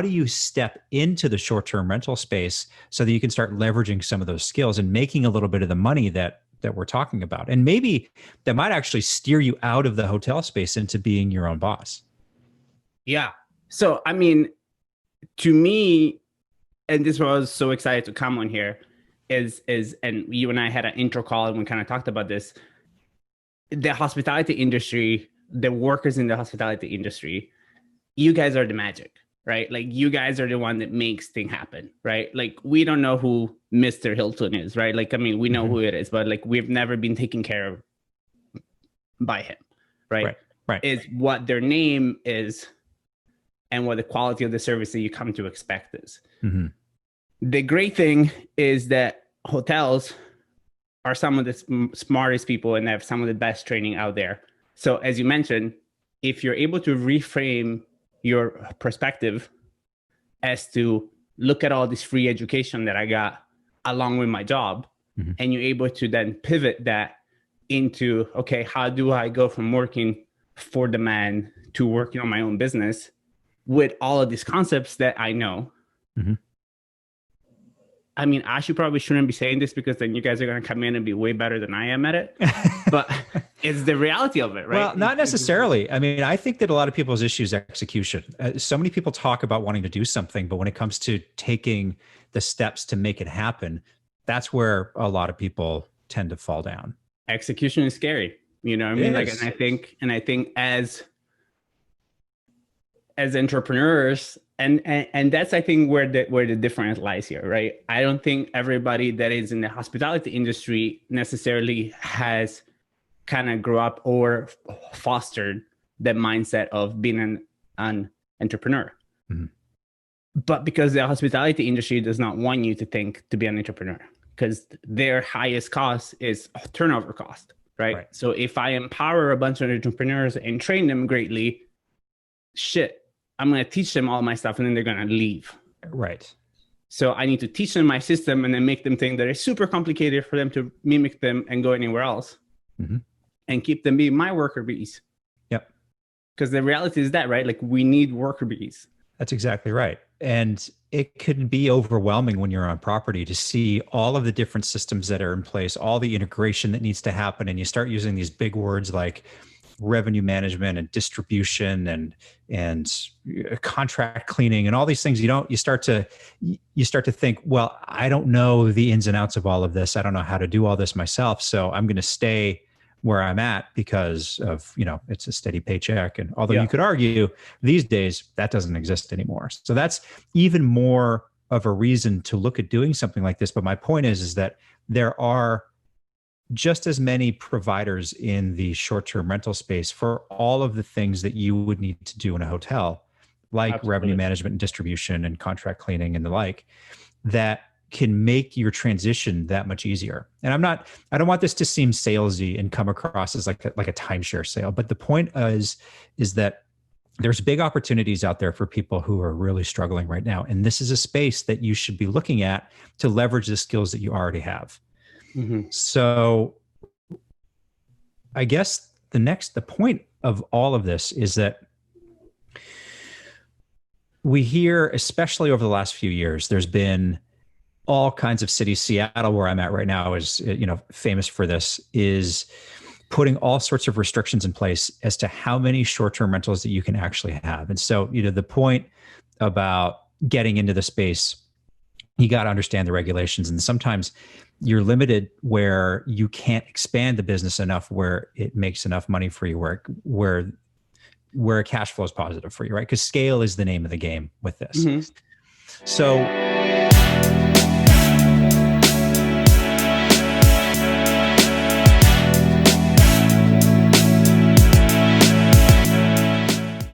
do you step into the short-term rental space so that you can start leveraging some of those skills and making a little bit of the money that we're talking about? And maybe that might actually steer you out of the hotel space into being your own boss. Yeah. So, I mean, to me, and this was I was so excited to come on here, is and you and I had an intro call and we kind of talked about this. The hospitality industry, the workers in the hospitality industry, you guys are the magic, right? Like you guys are the one that makes things happen, right? Like we don't know who Mr. Hilton is, right? Like, I mean, we know who it is, but like we've never been taken care of by him, right? Right. Is what their name is and what the quality of the service that you come to expect is. The great thing is that hotels are some of the smartest people and have some of the best training out there. So as you mentioned, if you're able to reframe your perspective as to look at all this free education that I got along with my job, and you're able to then pivot that into, okay, how do I go from working for the man to working on my own business with all of these concepts that I know? I mean, I probably shouldn't be saying this because then you guys are going to come in and be way better than I am at it. But it's the reality of it, right? Well, not necessarily. I mean, I think that a lot of people's issue is execution. So many people talk about wanting to do something, but when it comes to taking the steps to make it happen, that's where a lot of people tend to fall down. Execution is scary. You know what I mean? Like, and I think as entrepreneurs, and that's, I think, where the difference lies here, right? I don't think everybody that is in the hospitality industry necessarily has kind of grew up or fostered that mindset of being an entrepreneur. But because the hospitality industry does not want you to think to be an entrepreneur, because their highest cost is turnover cost, right? So if I empower a bunch of entrepreneurs and train them greatly, I'm going to teach them all my stuff and then they're going to leave. Right. So I need to teach them my system and then make them think that it's super complicated for them to mimic them and go anywhere else, and keep them being my worker bees. Yep. Because the reality is that, right? Like we need worker bees. That's exactly right. And it can be overwhelming when you're on property to see all of the different systems that are in place, all the integration that needs to happen. And you start using these big words like revenue management and distribution and contract cleaning and all these things. You start to think, well, I don't know the ins and outs of all of this. I don't know how to do all this myself. So I'm going to stay where I'm at because of, it's a steady paycheck. And although you could argue these days that doesn't exist anymore. So that's even more of a reason to look at doing something like this. But my point is that there are just as many providers in the short-term rental space for all of the things that you would need to do in a hotel, like revenue management and distribution and contract cleaning and the like, that can make your transition that much easier. And I don't want this to seem salesy and come across as like a timeshare sale, but the point is that there's big opportunities out there for people who are really struggling right now. And this is a space that you should be looking at to leverage the skills that you already have. So I guess the point of all of this is that we hear, especially over the last few years, there's been all kinds of cities. Seattle, where I'm at right now, is, famous for this, is putting all sorts of restrictions in place as to how many short-term rentals that you can actually have. And so, the point about getting into the space, you got to understand the regulations. And sometimes you're limited where you can't expand the business enough where it makes enough money for you, where cash flow is positive for you, right? Because scale is the name of the game with this. So